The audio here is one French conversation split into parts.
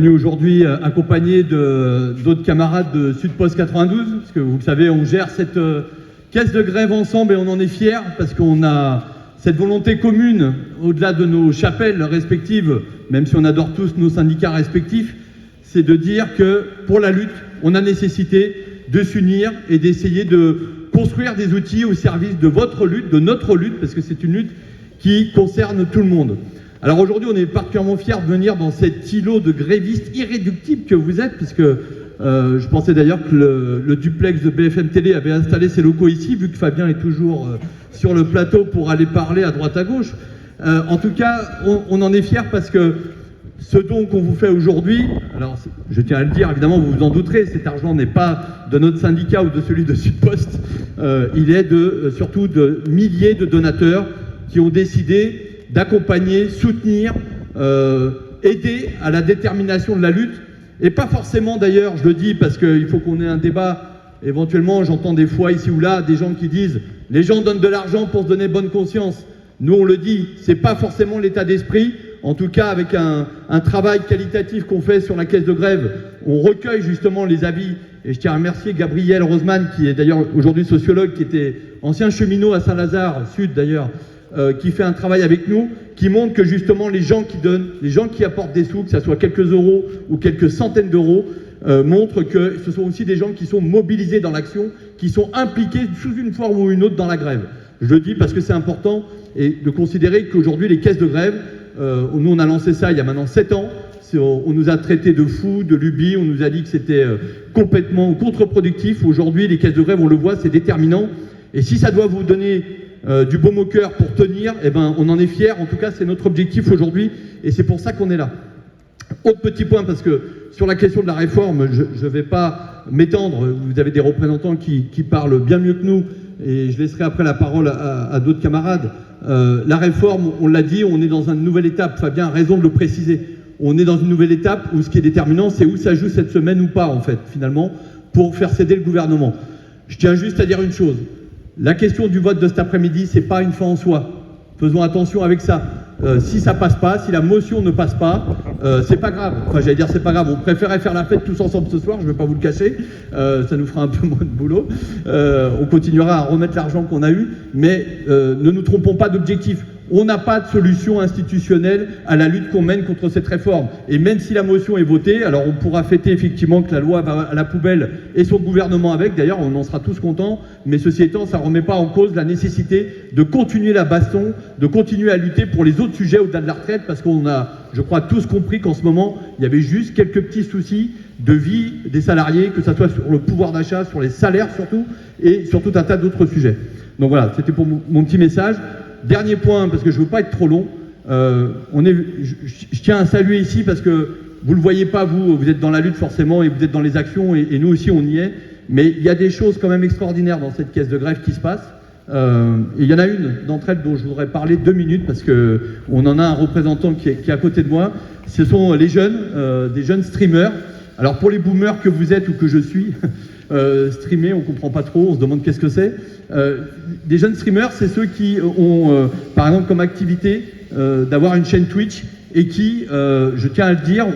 Aujourd'hui accompagné d'autres camarades de Sud-Post 92, parce que vous le savez, on gère cette caisse de grève ensemble et on en est fiers parce qu'on a cette volonté commune, au-delà de nos chapelles respectives, même si on adore tous nos syndicats respectifs, c'est de dire que pour la lutte, on a nécessité de s'unir et d'essayer de construire des outils au service de votre lutte, de notre lutte, parce que c'est une lutte qui concerne tout le monde. Alors aujourd'hui, on est particulièrement fiers de venir dans cet îlot de grévistes irréductibles que vous êtes, puisque je pensais d'ailleurs que le duplex de BFM Télé avait installé ses locaux ici, vu que Fabien est toujours sur le plateau pour aller parler à droite à gauche. En tout cas, on en est fiers parce que ce don qu'on vous fait aujourd'hui, alors je tiens à le dire, évidemment vous vous en douterez, cet argent n'est pas de notre syndicat ou de celui de Sud-Post, il est surtout de milliers de donateurs qui ont décidé d'accompagner, soutenir, aider à la détermination de la lutte, et pas forcément d'ailleurs, je le dis parce qu'il faut qu'on ait un débat, éventuellement j'entends des fois ici ou là des gens qui disent « les gens donnent de l'argent pour se donner bonne conscience ». Nous on le dit, c'est pas forcément l'état d'esprit, en tout cas avec un travail qualitatif qu'on fait sur la caisse de grève, on recueille justement les avis, et je tiens à remercier Gabriel Roseman qui est d'ailleurs aujourd'hui sociologue, qui était ancien cheminot à Saint-Lazare, Sud d'ailleurs, qui fait un travail avec nous, qui montre que justement les gens qui donnent, les gens qui apportent des sous, que ce soit quelques euros ou quelques centaines d'euros, montrent que ce sont aussi des gens qui sont mobilisés dans l'action, qui sont impliqués sous une forme ou une autre dans la grève. Je le dis parce que c'est important et de considérer qu'aujourd'hui les caisses de grève, nous on a lancé ça il y a maintenant 7 ans, on nous a traités de fous, de lubies, on nous a dit que c'était complètement contre-productif. Aujourd'hui les caisses de grève, on le voit, c'est déterminant, et si ça doit vous donner du baume au cœur pour tenir, eh ben, on en est fiers. En tout cas, c'est notre objectif aujourd'hui et c'est pour ça qu'on est là. Autre petit point, parce que sur la question de la réforme, je ne vais pas m'étendre. Vous avez des représentants qui parlent bien mieux que nous et je laisserai après la parole à d'autres camarades. La réforme, on l'a dit, on est dans une nouvelle étape. Fabien a raison de le préciser. On est dans une nouvelle étape où ce qui est déterminant, c'est où ça joue cette semaine ou pas, en fait, finalement, pour faire céder le gouvernement. Je tiens juste à dire une chose. La question du vote de cet après-midi, c'est pas une fin en soi. Faisons attention avec ça. Si ça passe pas, si la motion ne passe pas, c'est pas grave. Enfin, j'allais dire c'est pas grave. On préférait faire la fête tous ensemble ce soir, je vais pas vous le cacher. Ça nous fera un peu moins de boulot. On continuera à remettre l'argent qu'on a eu, mais ne nous trompons pas d'objectif. On n'a pas de solution institutionnelle à la lutte qu'on mène contre cette réforme. Et même si la motion est votée, alors on pourra fêter effectivement que la loi va à la poubelle et son gouvernement avec, d'ailleurs on en sera tous contents, mais ceci étant, ça ne remet pas en cause la nécessité de continuer la baston, de continuer à lutter pour les autres sujets au-delà de la retraite, parce qu'on a, je crois, tous compris qu'en ce moment, il y avait juste quelques petits soucis de vie des salariés, que ce soit sur le pouvoir d'achat, sur les salaires surtout, et sur tout un tas d'autres sujets. Donc voilà, c'était pour mon petit message. Dernier point, parce que je ne veux pas être trop long, je tiens à saluer ici, parce que vous ne le voyez pas, vous êtes dans la lutte forcément, et vous êtes dans les actions, et nous aussi on y est, mais il y a des choses quand même extraordinaires dans cette caisse de grève qui se passe. Il y en a une d'entre elles dont je voudrais parler 2 minutes, parce qu'on en a un représentant qui est à côté de moi. Ce sont les jeunes, des jeunes streamers. Alors pour les boomers que vous êtes ou que je suis, streamer, on comprend pas trop, on se demande qu'est-ce que c'est. Des jeunes streamers, c'est ceux qui ont, par exemple, comme activité d'avoir une chaîne Twitch et qui, je tiens à le dire,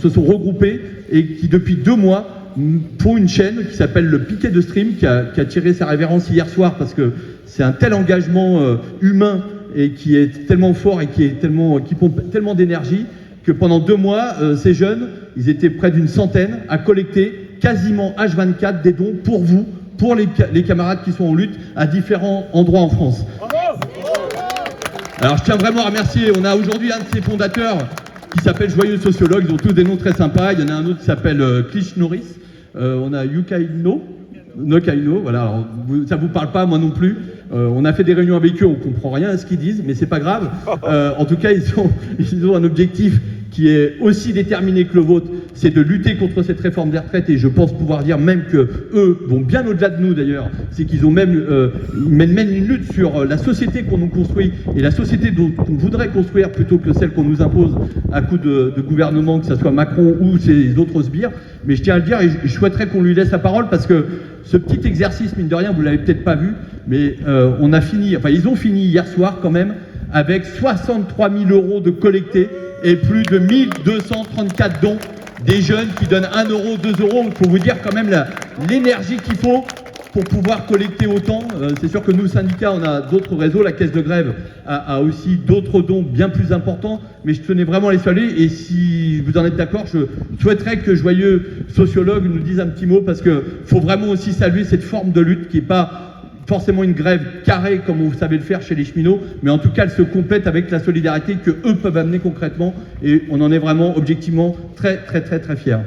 se sont regroupés et qui, depuis 2 mois, font une chaîne qui s'appelle le Piquet de Stream, qui a tiré sa révérence hier soir parce que c'est un tel engagement humain et qui est tellement fort et qui pompe tellement d'énergie que pendant 2 mois, ces jeunes, ils étaient près d'une centaine à collecter quasiment H24 des dons pour vous, pour les camarades qui sont en lutte à différents endroits en France. Alors je tiens vraiment à remercier, on a aujourd'hui un de ses fondateurs qui s'appelle Joyeux Sociologue, ils ont tous des noms très sympas, il y en a un autre qui s'appelle Clich Norris, on a Yukaino, Nokaino, voilà, alors, ça vous parle pas, moi non plus. On a fait des réunions avec eux, on comprend rien à ce qu'ils disent, mais c'est pas grave. En tout cas, ils ont un objectif qui est aussi déterminé que le vôtre, c'est de lutter contre cette réforme des retraites, et je pense pouvoir dire même que eux vont bien au-delà de nous d'ailleurs, c'est qu'ils ont même, ils mènent une lutte sur la société qu'on nous construit et la société qu'on voudrait construire plutôt que celle qu'on nous impose à coup de gouvernement, que ce soit Macron ou ces autres sbires. Mais je tiens à le dire et je souhaiterais qu'on lui laisse la parole parce que ce petit exercice, mine de rien, vous l'avez peut-être pas vu, mais ils ont fini hier soir quand même avec 63 000 € de collectés et plus de 1234 dons des jeunes qui donnent 1 euro, 2 euros. Il faut vous dire quand même l'énergie qu'il faut pour pouvoir collecter autant. C'est sûr que nous, syndicats, on a d'autres réseaux. La Caisse de Grève a aussi d'autres dons bien plus importants, mais je tenais vraiment à les saluer. Et si vous en êtes d'accord, je souhaiterais que Joyeux Sociologue nous dise un petit mot, parce qu'il faut vraiment aussi saluer cette forme de lutte qui n'est pas forcément une grève carrée comme vous savez le faire chez les cheminots, mais en tout cas elle se complète avec la solidarité que eux peuvent amener concrètement, et on en est vraiment objectivement très fiers.